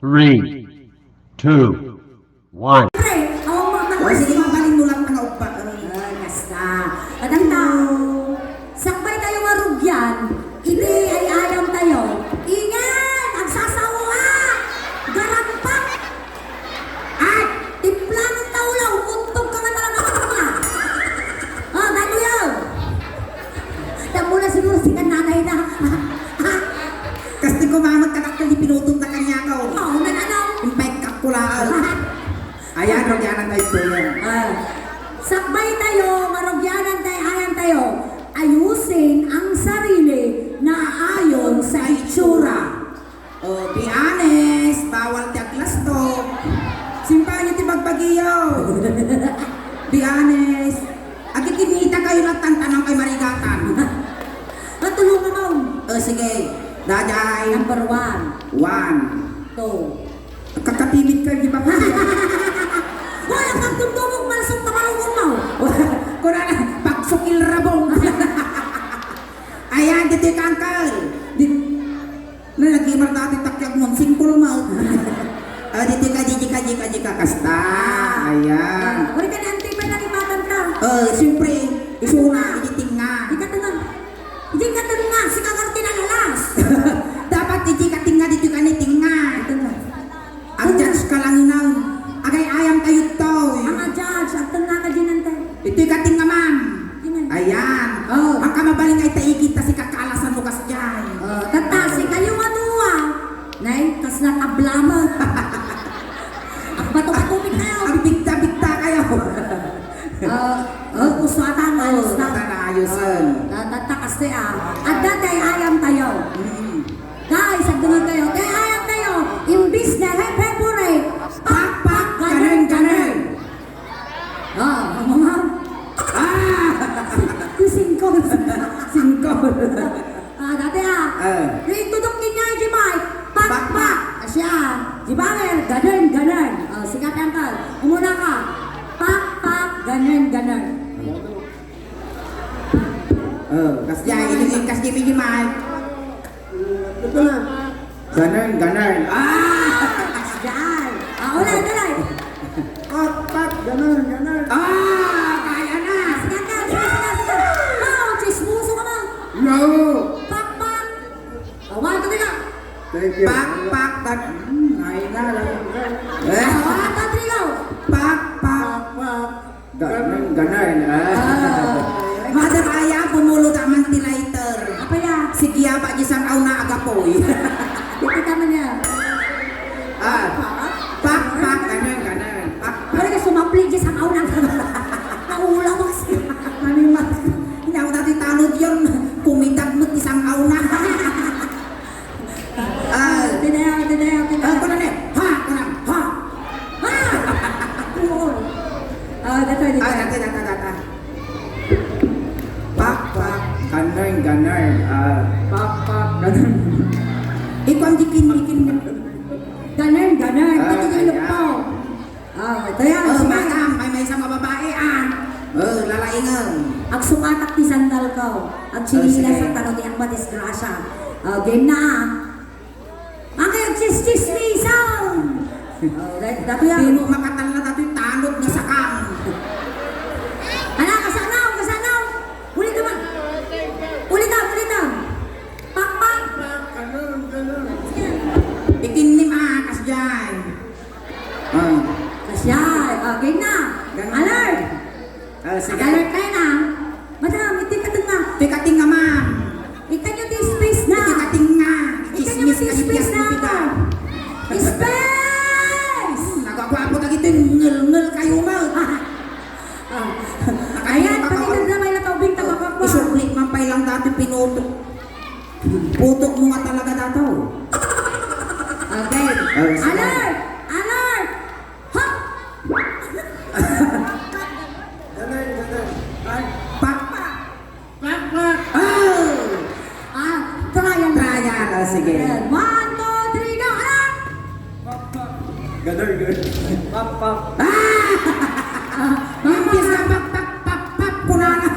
3, 2, 1. Pre, awang mga O sige, mabalin mo lang mga upa. kasta. Kadang tao, sakbay tayo marugyan, hindi ay ayam tayo. Ingat! Ang sasawa! Garampak! At timpla ng taulaw, untog ka nga talaga ka. Oh, gano yun? Tamo na siguro si kananay na. Kasi kumamag ka nakal di pinutong na kanya ka. Oh, nananaw. Impay kakulaan. Ayan, rogyanan tayo ito yan. Sakbay tayo, marugyanan tayo, ayan tayo. Ayusin ang sarili na ayon sa itsura. O, be honest, bawal ti aglasto. Simpa niyo ti bagbagiyo. Be honest. Agi kinita kayo na tantanang kay marigatan. Matulungan mo. O, sige. Daday. Number 1, 1. 2. Kakapimit ka, di ba? Wala kang tumtumog malasong tamarungon mo. Kuna na, pagsukil rabong. Ayan, dito yung kangkal. Nalagimar natin takyag mo, singkul mo. Dito ka, di ka, kasta. Ayan. Wala ka na antipay na limatan ka. Siyempre, isuna, iting nga. Hindi ka tanong. Hindi ka tanong nga, si kakarti na lalas. Dapat di ka tinga, dito ka niting nga. Ang judge ka lang inaw. Agay ayam kayo to. Ang judge, ang tanga ka din nantay. Ito yung kating nga, ma'am. Ayan. Oh. Ang kamabaling ay taikita si kakalasan lukas dyan. Tatasi kayo manuwa. Nay, kas na tablama. Ang bato-batumit kayo. Ang bigta-bigta kayo. Uswatan, ayos na. Ayusan. Tatakas tayo At datay ayam tayo. Guys, ang dunod tayo. Kaya ayam tayo. Imbis na favorite. Pak, ganun. Mga. Yung singkol. Dati Ritudok niya si Mike. Pak. Asya. Si Banger. Ganun. Sikat ang kal. Umuna ka. Pak. Ganun. Kasya, iligin kasya ni Mike. Ito na. Ganun. Asyan. Ulay. Pak, ganun. Kaya na. Sikat. Chismuso ka na. No. Pak. One, two, three, go. Thank you. Pak, ay na lang. One, two, three, go. Pak. Ganun. Mother Aya, pumulot ang ventilator. Apa ya? Sige, pa gisang aw na agapoy. Kita man niya. Pak, ganun. Pak. Wala ka sumapli dyan sa kaunang naulaw mo kasi. Manimat. Hindi ako dati tanod yun. Kumitag mo't isang aw na. Tinayaw. Kuna na. Ha. Dito. Data. Pak. Ganun. Pak. Ganun. Ikaw ang dikin. Ganun. Pati yung look po. Ito yan. Madam, may isang babae lalaingan. Ang sumatak ni sandal ko. Ang chinila sige. sa tanong niyang madisgrasya. Game na. Ang kayo chismisan. Dato yan. Dino makatal na dati tanod na sakang. Kasanaw. Ulit naman. Pak. Ikinim akas dyan. Kasya. Game na. Ganun. Alert. Sige. Alert kayo na. Madam, iti ka nga. Tikating nga, ma'am. Ikanyo ti space na. Tikating nga. Ikanyo ti space na. Space! Nagagwapo na gito yung ngil kayo, ma'am. Ayan, pakitag na may natawbing tabakak mo. Isuklik man pa ilang dati pinutok. Putok mo nga talaga dato. Okay. Sige. Alert! Ha! Pak. Trial. Sige. 1, 2, 3, go! Alert! Ganun. Imbis na pak. Kuna na.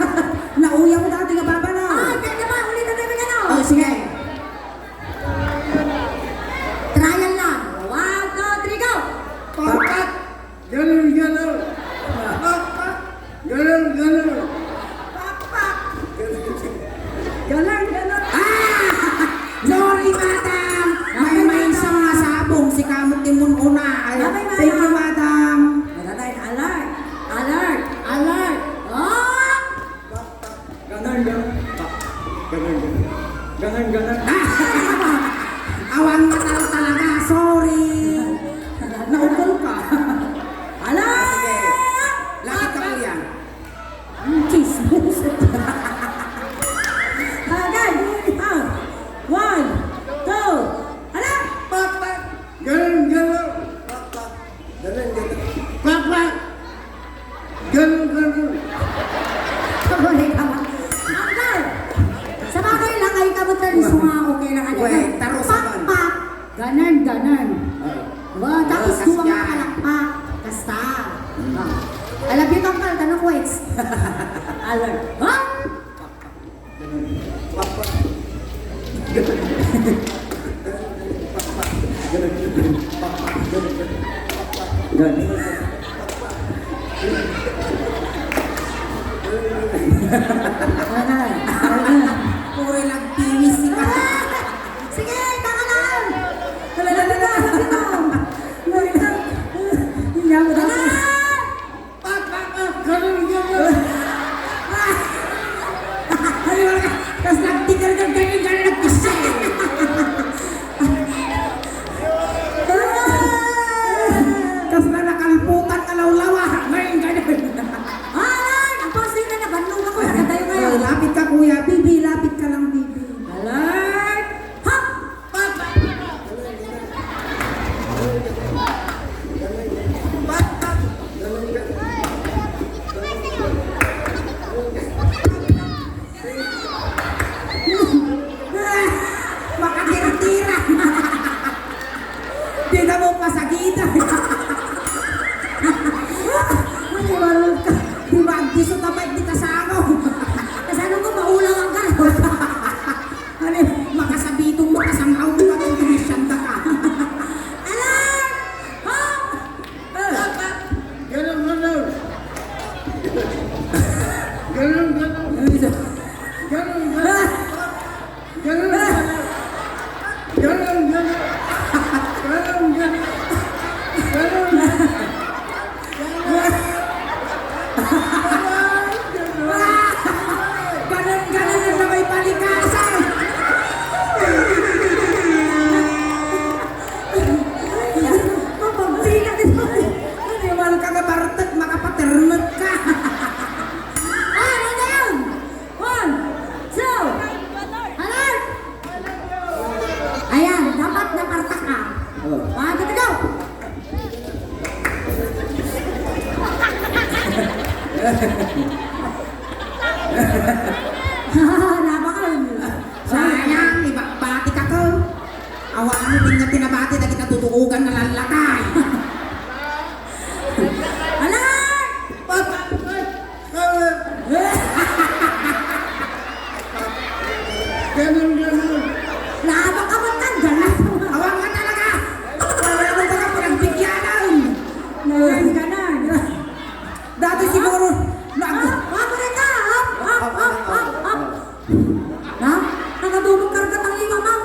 Nauya mo dati nga baba na. Kaya ba? Ulit na tayo Sige. Trial lang. 1, Ganun. Awang matal talaga, sorry. Naukol ka. Ala! Sige. Lakad ka kuya. Chismis. Agad. One, two. Ala! Pak. Ganun. Pak. Ganun. Kabulay ka ba? Uncle! Sa bagay lang kayo kabot na rin sumako kay lang ano. Wait, taro sa man. Pak. Ganan. Wow, tapos Kas duwang yan. kalakpak. Kasta. I love you, Uncle. Tanong ko, it's. Alert. Ha? Puro nagtiwis si ka. Sige, taka lang! Wala. Hindi ako na. Pak. Ganun. Ayun ka. Tapos nagtigar ka ganun nagkisi. Tapos na nakalputan ka lawlawa. Ngayon ganun. Alan! Ang posting na nabanong ako. Nakatayo kayo. Lapit ka kuya. Bibi, lapit ka lang bibi. Alert! Hop! Makatira-tira. Di na mo pasagitan. Maniwalog ka. Di ba, gusto tapad di kasano. Kasano ko maulang ang ka. Ano, makasabitong mo kasamaw mo ka kung tumisyanta ka. Alert! Hop! Ganun na may palikasan. Mapagpila dito. Maniwal ka nga bartet, makapaternet ka. Ano na yun? One, two, alert! Ayan, dapat napartak ka. One, two, go! Nabakan. Sayang, ibakbati ka ko. Awaan mo din nga tinabati na kita tutuugan na lalakay. Alert! Nabakan mo tanda na. Awang ka talaga. Wala mo ba ka pinagbigyanan? Ganon. Dati siguro, Ako rin ka! Up! Na? Nakadulog kargat ang lima, ma'am.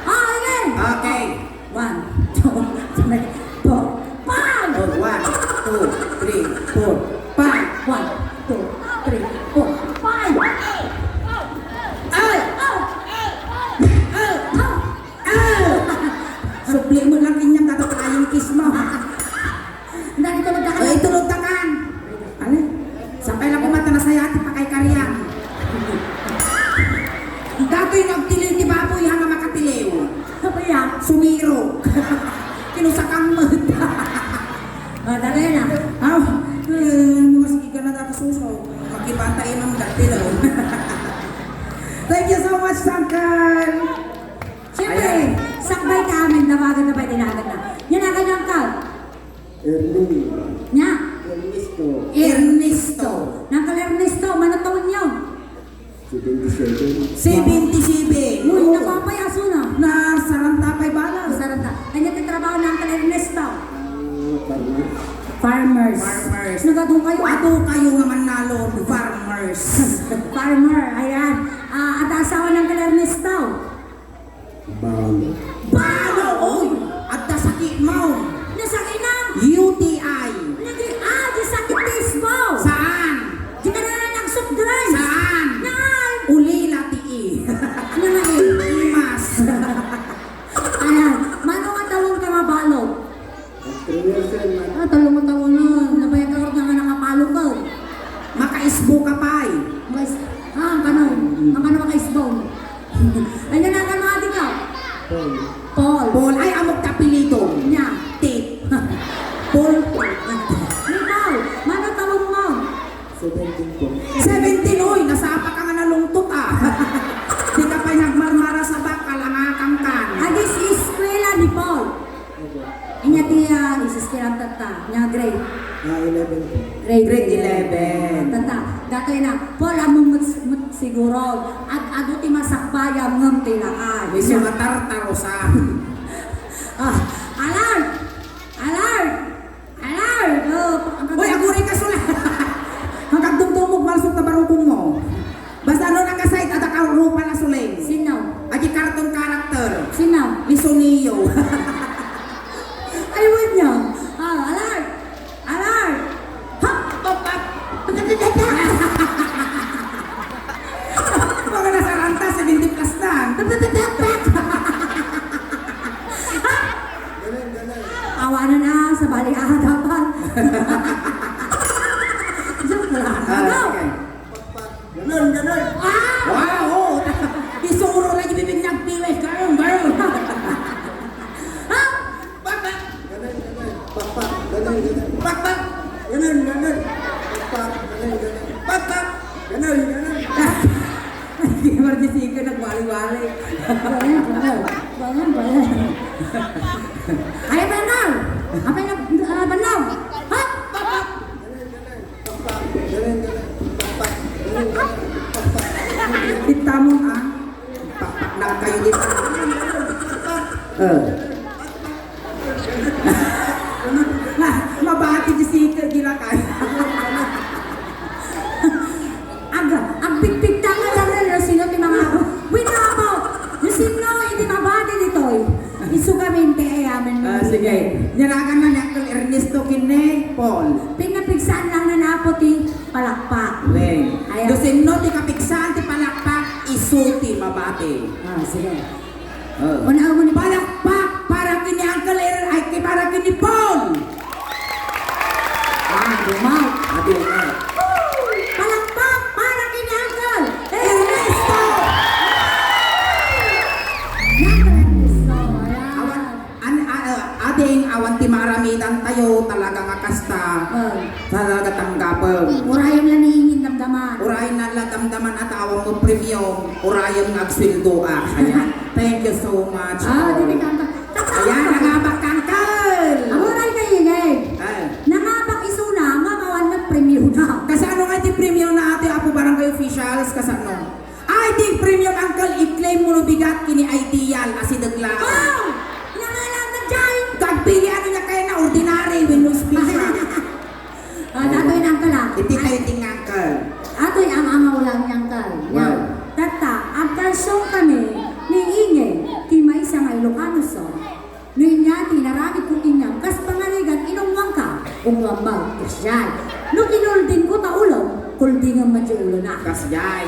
Again! Okay. 1, 2, 3, 4, 5! Oh, 1, 2, 3, 4, 5. 1, 2, 3, 4, 5! Ay! Oh! Supli mo lang inyang tatatayang kiss mo. Dahil ito nagkakalit. Ay, tulog ka kan. Ano? Sampay lang kumata na sayati pa kay Karyang. Dato'y nagtiliw ti baboy hanga makatiliw. Ano yan? Sumiro. Kinusakang mata. Dali na. Mas ka na dapat suso. Makibantayin ang datilaw. Thank you so much, Sangkan. Siyempre, sakbay ka amin. Nawagan na ba? Dinagan na. Yan agad ang ka. Nya? Ernesto. Nangkal Ernesto, manatawin niyo. 77. Uy, napapayaso na. Na sarantapay balas. Saranta. Kanya trabaho ng Uncle Ernesto. Farmers. Farmers. Nagadong kayo. Ato kayo nga manalo, farmers. Farmer. Ayan. At asawa ng Uncle Ernesto. Paano? Oy! At sakit mo. Nasakit na. UTI. Di sakit mismo. Saan? Di ka na lang soft drinks. Saan? Na. Grade 11. Tata, datoy na, wala mo siguro, ado ti masakbayang ngam tilakan. May sumatartaro sa. Alert! Alert! Alert! Uy, aguri ka sula. Hanggang dumdumog malsok na barukong mo. Basta ano nakasite at akarupa na suling. Sinaw? Adi cartoon character. Sinaw? Lisoniyo. Ayun niya. Alert! Alert! Hop! Topat. Mga nasa ranta, 70 plus na. Awanan na sa balik ahadapan. Joke lang. Ano? Ganun. Ah! Wow! Oh. Isuro na yung bibig nagpiwes. Ganun. Ha? Bakbak. Bakbak. Bakbak. Emergency ka nagwali-wali. Bayan. Ay, Banaw! Apa yung Banaw? Ha? Bakbak. Kita mo ah. Bakbak na kayo dito. Mabati di sika gila kayo. Ang pigpigta nga lang na sino ti mga winamo! Sino hindi mabati dito eh. Isugamente ay amin mo. Sige. Nyaragan na niya kung Ernesto Kine, Paul. Pinapigsaan lang na napo ti palakpak. Weng. Ayaw. Dosin no, ti kapiksan, ti palakpak, isuti mabati. Sige. Oh. Una mo ni Palakpak para kini Uncle Er, ay para kini Paul. Dumaw. Adi na. Palakpak para kini Uncle Ernesto! Ading awan ti maramitan tayo talaga nga kasta. Talaga tanggapang. Urayan lang niingin damdaman. Urayan na latamdaman at awang mo premium. Urayan nga agsweldo Ayan. Thank you so much. Dili ka ang Ayan, nangabak kangkal. Ang uray kayo ngayon. Ay. Nangabak isuna, mamawan na premium na. Kasano nga ti premium na ate Apo Barangay Officials? Kasano? I think premium uncle i-claim mo no bigat kini ideal asidagla. Oh! Nangalang na dyan! Kagpili ano niya kayo na ordinary when you speak. Datoy ng kalang. Iti kayo ting uncle. Ato'y ang angaw lang niyang kal. Wow. Tata, ang kalsong kami, ni Ingay, ti may isa nga Ilocano so. Niya, tinaramit ko inyang, kas pangaligan, inungwang ka, umwambang, kasyay. No kinuldin ko ta ulo, kuldingan man di ulo na. Kasyay,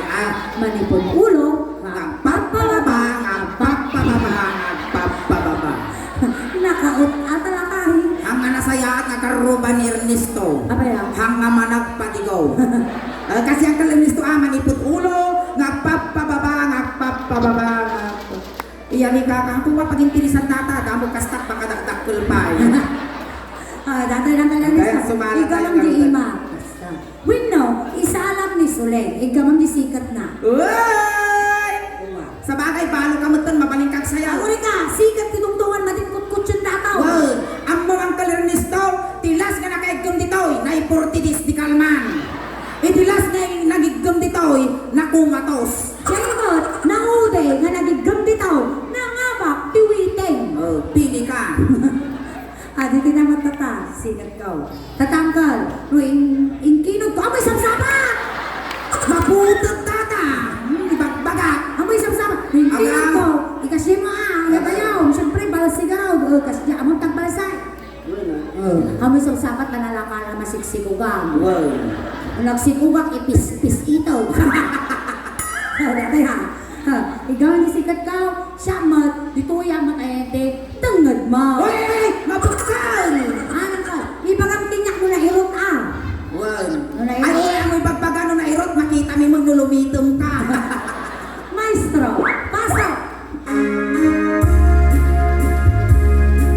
Manipon ulo, Nagpapababa, nagpapababa. nakaot atalakahin. Ang nga nasaya at nakaruba ni Ernesto. Apa yan? Hang nga managpatigaw. Kasi ang Ernesto manipot ulo, nagpapababa. Iyan ikakang tuwa pag intirisan data, damo kastak makadakdak kulpay. Datoy ng kalang Kaya isa. sumalat Ikaw tayo ang di ganun. ima. Wino, isa alam ni Suleng, ikaw ang disikat na. Uy! Sa bagay, balo ka mutan, mabalingkag sayaw. Ako rin ka, sikat kitungtungan matikot-kut yung tataw. Wow! Ang mga Ernesto, tilas nga nakaigom ditoy, na iportidis di kalman. Itilas nga nagigom ditoy, nakumatos. Jaybot, naude, nga nagigam bitaw, nangabak, tiwiting. Oh, pili ka. Dito na matata, sikat ka. Tatangkal, in kinod ko, amoy samsama! Maputot tata! Ibagbaga! Amoy samsama! In kinod ko, ikasya mo yabayaw, siyempre balasigaw, kasi among tagbalasay. Amoy samsama, tanalaka na masiksikugang. Wow! Nagsikugak, ipis-pis itaw. Dati ha. Ikaw ni sikat ka, siya mat, dito yung matayente, tangad mo. Uy! Mapukal! Ano ka? Ibang tinyak mo na irot Wow! Ay, Ay, ang ibagbaga na irot, makita mo nulumitom ka. Maestro, pasok!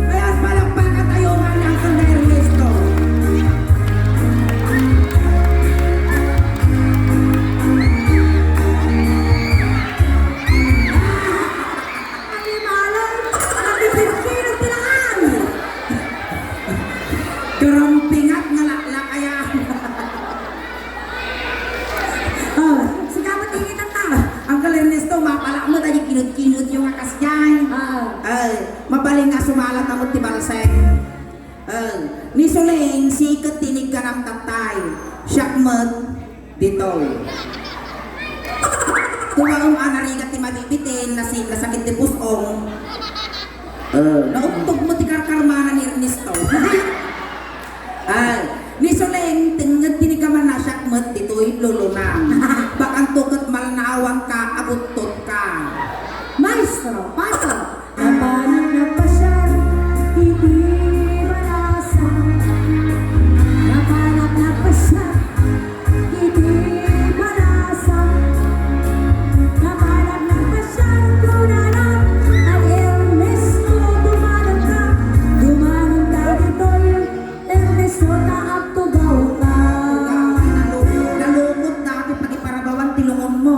Kaya palakpakan tayo nga ng Uncle Ernesto. Ay, malay! Nagpipirkirog tilangan! Karampingat nga kinut-kinut yung akas dyan. Mabaling nga sumalat ang ti balseng. Ni Suling, sikat tinig ka ng tatay. Syakmat, dito. Tuwaong anarigat ti mabibitin, nasakit ti pusong. Naugtog mo ti karkarmanan ni Ernesto. Ni Suling, tingad tinig ka man na syakmat, dito'y lulunang. Bakang tukat malnawang ka, abutot ka. Maestro, paso. Napanag na pa siya, hindi malasa. Napanag na pa siya, hindi malasa. Napanag na pa siya, kunanap. Ang Ernesto, dumanag ka dito'y Ernesto, taap tugaw ka. Nalukot na ako pag-iparabawan tilungon mo.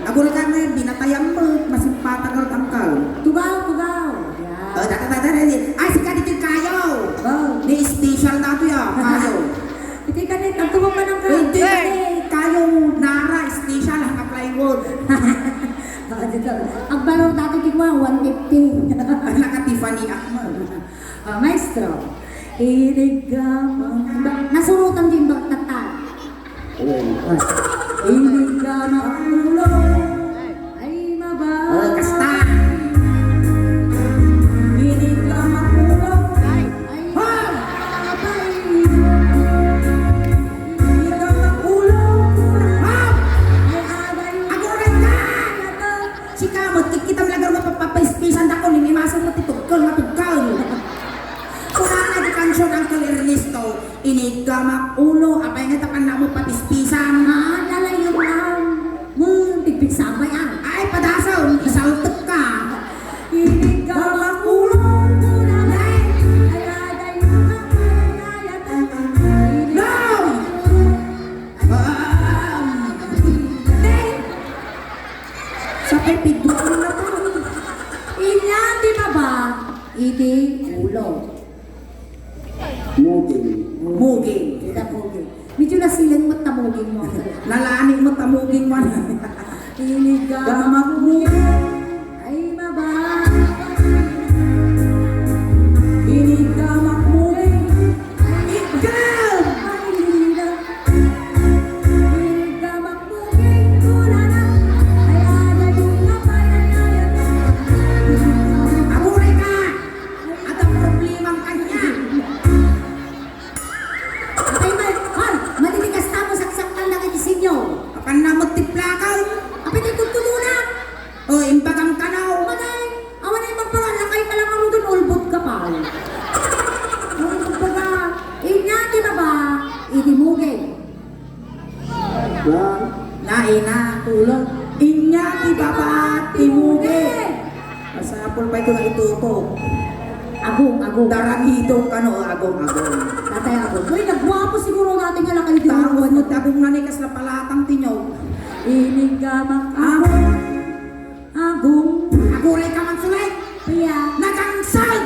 Agul ka na, binatayang mo, masimpatagal tangkal. Tugaw. Yan. Ay, si Kadito kayo! Wow. Ni special na ito ya, kayo. Hindi ka din, ang tuwang ka ng Hindi, kayo nara, special ang plywood. Ang balong dati tigwa, 150. Ang naka-Tiffany Akmal. Maestro, ilig ka nasurutan din ba tatan? Ilig ka makulong ay mabahay. Kasta! Ilig ka makulong ay mabahay. Ilig ka makulong ay agay. Ako rin ka! Si Kamot, kita malaga mapapapispisan ako, ninimasan mo titugkol, matugkol. Kuna na di kansyon ang Ernesto, inigamak ulo, apay nga tapan na mo papispisan. Dalayo lang. Tigpig sabay ah. Ay, padasaw, isaltok ka. Ilig ka makulong ay agay. No! Sa pipigdo na po. Inya, di ba ba? Iti ulo. Muging. Kita muging. Medyo na silang matamuging mo. Nalaning mo tamuging man. Ilig ka Gamak mo. ay mababa. Inigamak mo. Ay Ikaw! Maylina, ilig ka makmuging kulana, ay agay yung napayayayan. Aburay ka! At ang problemang kanya. Atay man, maliligas tamo saksaktan lang ang isinyo. Apan na mo tiplakaw. Apit ay tutulunan. O, imbagang kanaw. Manay, awan ay magpangalakay ka lang ang doon, ulbot ka pa. Kumbaga, inya, di ba ba? Itimugin. Naina, tulog. Inya, di ba ba, timugi. Masapol pa ito na itutok. Agong. Daragito ka no, agong-agong. Tatay agong. Uy, nagwapo siguro natin nga lang kayo Tawad tinuruan mo, agong nanikas na palatang tinyog. Inig ka agong. Aguray ka man sulay. Kaya, Nagangsal!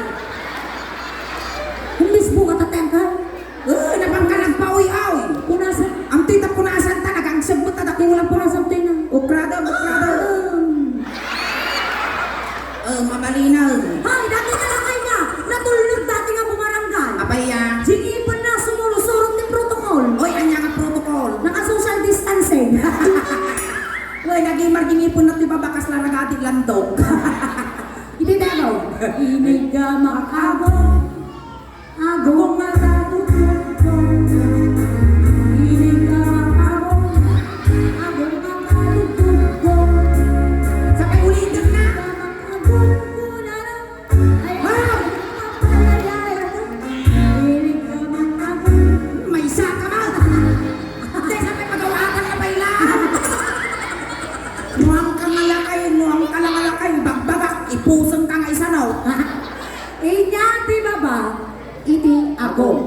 kung mismo ka tatengkan, Napangkalang pauy-aw. punasan, Ang tita punasan ta, nagangsag mo ta, dakulang punasan tayo na. Ukrada. Mabalinaw. Hay, dati na lang kayo na. Natulog dati nga bumaranggal. Apaya. Singipan na sumulosorot ni protocol. Oy, anya nga protocol. Naka-social distancing. Oy, naging-margingipon na tiba bakas na nagatig landok. Hindi na daw. Inig ka agong matatutugtog. Inig ka agong matatutugtog. Sabay ulitin na. Agong kulala, ay mapapayayayan. Inig ka agong. May isa ka ba? Hindi, sabay pagawakan na bailan. Nuang ka malakay, bagbagak, ipusong ka nga isa no. Inya, di ba ba? Iti agong.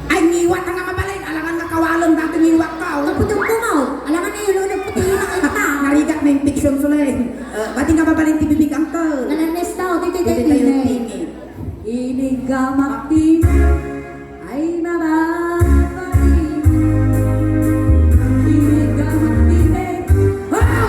Ay, niwat na nga mabalin. Alangan nga kawalong dati niwat ka. Kaputong kumaw. Alangan na yun, nagputi na kayo na. Narigat na yung fiction sulay. Ba't nga mabalin tibibig ang ka? Nalanes tao, Dito tayo yung titi-titi. tingin. Inig ka maktin, ay mababay. Inig ka maktin, Wow!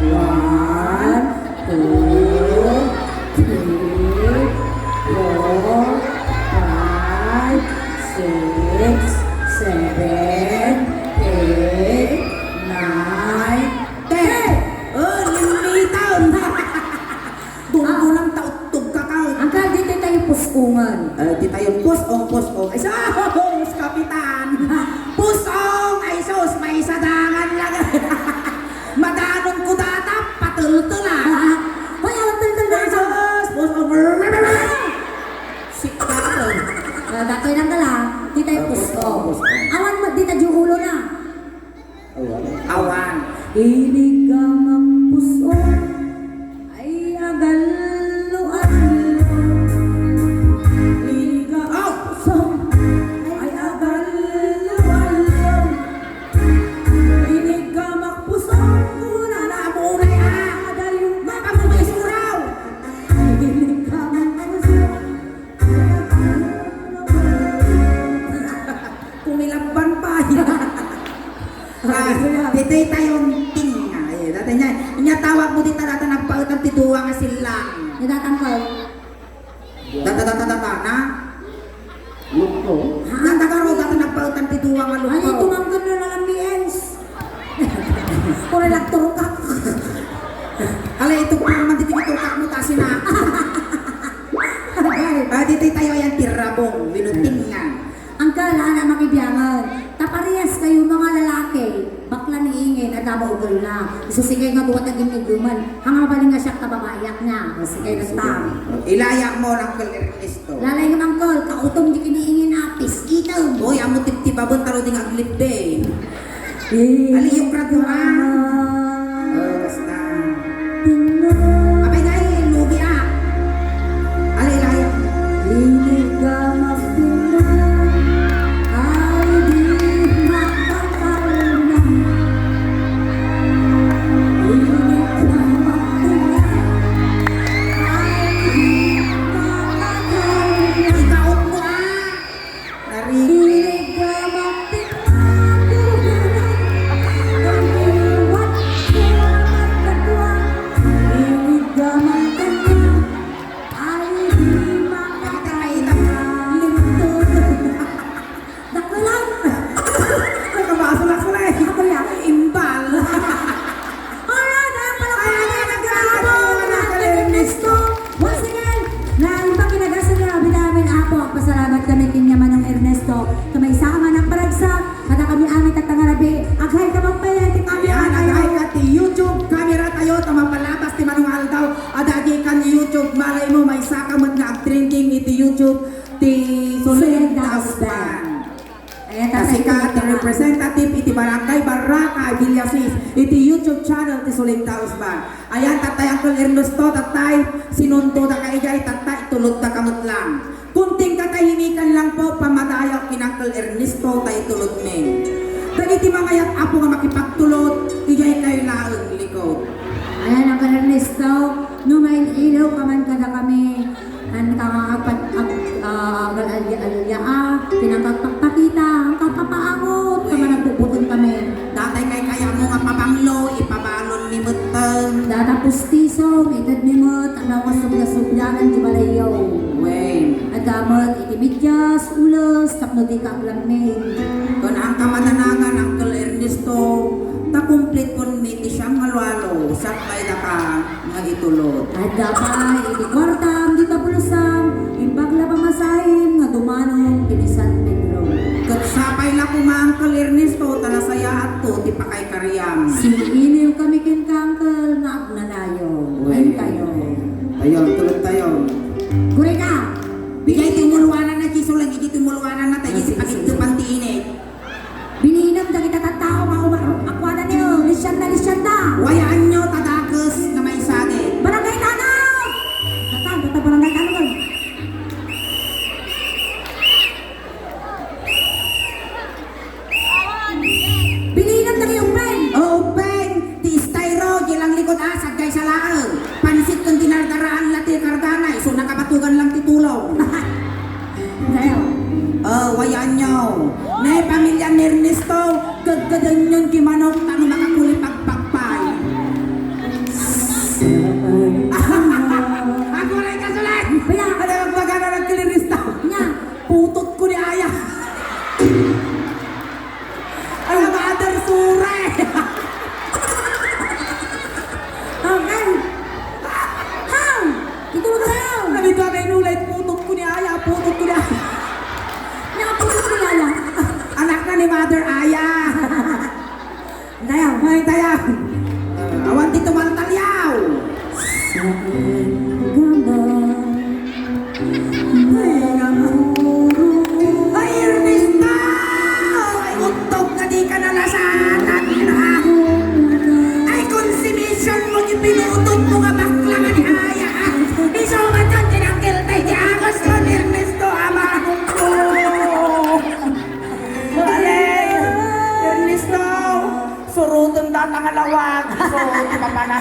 One, two, three, four, five, six, seven, eight, nine, ten. Limitaon. Tunggo lang tautog ka ka. Angka, dito tayo puskungan. Di tayo pusong. Ay sos, kapitan. Pusong, ay sos, may sadangan lang. Madanon ko datap, patultula. Hoy, alam tal na Ay ako. sos, pusong. Sikapon. Datoy lang tala, di tayo puskong. Awan mo, di tayo ulo na. Awan. Inig ka magpusong, ay agaluan. Inig ka magpusong, ay agaluan. Inig ka magpusong, kuna na Namunay yung Makamumay suraw. Inig ka magpusong, Kumilaban pa. Dito'y tayong tinga. Dati niya tawag mo dito natin nagpautang tituwa nga silang. Nadatangkal. Data na. Luko. Data ka ro, data nagpautan pituwa nga Ay, luko. tumanggan na lang BS. Kung nalagturo ka. Ala, ito pa naman dito itukak mo tasin na. Dito tayo yan tirabong, binutingan. Ang kala na makibiyangan. Taparehas kayo mga lalaki. Bakla ni ingin at nabaugol na. Isusigay nga buwat ang giniguman. Hangabaling nga siya kababayak niya. Sige na tam. Ilayak mo ng Ernesto. Lalay nga mangkol. Kautom di kiniingin apis. Itom. Uy, amo tip-tipabon taro ding aglip de. Eh. Aliyok radyo ha. Basta. Abay gay, lugi ah. Alay layak. Hindi ka magtinang. Ay di makakalunang. Hindi ka magtinang. Ay di makakalunang. Ikaot mo ah. Narinig. Hindi ka magtinang. Ang iwan ko ang katwa. Hindi ka magtinang. Ay di makakalunang. Daklo lang. Nakabaso-laso na eh. Ako yan. Imbal. Alright, ayun pala kayo na nag-aabo ng Ernesto. Once again, na ibang kinagasan na namin namin apo. Pasalamat kami kinyaman ng Ernesto. Kamay sa man ang paragsak. Kada kami aming tatangarabi. Aghay ka bang payente kami Ayan, tayo. agay ka ti YouTube camera tayo, tamapalabas ti Manong Aldaw. Adagi kan YouTube, malay mo may sakamot nga ag-trending iti YouTube ti Sulit Husband. Ayan, Kasi ka, ti representative iti Barangay Baraka, Villasis, iti YouTube channel ti Sulit Husband. Ayan, tatay Uncle Ernesto, tatay, sinunto na kaigay, tatay, tulog na kamot lang. Kunting katahimikan lang po, pamadayaw kin Uncle Ernesto, tayo tulog men. Dagiti mga yak apo nga makipagtulot, igay kayo na ang likod. Ayan ang Ernesto. Numay ilaw kaman kada kami. Ang alya pinagpagpakita, ang kapapaangot, kama nagpuputon kami. Datay kay kaya mo nga pabanglo, ipabalon ni Muteng. Data pustiso, itad mimot, ang nawasungasugdanan di balayaw. Wen, At damot, itimidyas, ulos, tapno di ka aglamin. kung ang kamananagan ng Uncle Ernesto, ta-complete kon miti siyang malwalo, sakbay na ka nga itulot. At dapat, itikwartam, di kapulusam, impagla pamasahin, nga dumanong, pinisan Pedro. Kat sapay na kuma Uncle Ernesto, talasaya at to, ti pakay karyam. Si iniw kami kinkangkel, nga agnanayo. Ayun kayo. Tayo, tulog tayo. Guri ka! Bigay timulwanan na kisulang, iti timulwanan na tayo, si pagitupan ti init. Bininam na kita tatao, akwanan niyo, lisyanda. Wayaan nyo, tadakes na may sagit. Barangay Tanong! Data barangay Tanong. Bininam na yung pen! Open! Ti styro, gilang likod asag kay sa laang. Pansit kung dinardaraan lati kardanay, so nakapatugan lang titulong. Tayo. Wayaan nyo. Nay, pamilya ni Ernesto, gagadan yun kimanok, tanong makakuli pagpagpay. Ako rin kasulat! Kaya, Ano magpagana ng kilirista? niya, Putot ko ni Aya. Alam ba, Adar Sure? okay. How? Ito mo tayo. Sabi ko kay Nulay, putot ko ni Aya, putot ko ni Aya. Nakapulit ko yala. Anak na ni Mother Aya. Tayo. Ay, tayo. Awan dito mantalyaw. Ay, Ernesta! Ay, untog na di ka nalasatan. Ay, consummation mo yung pinutot mo nga bakla nga ni Aya. Iso nga dyan, tinangkil tayo di agos ko ni Ernesto, amahong ko. Alay, Ernesto, surutong datang alawag. So, di pa pa na.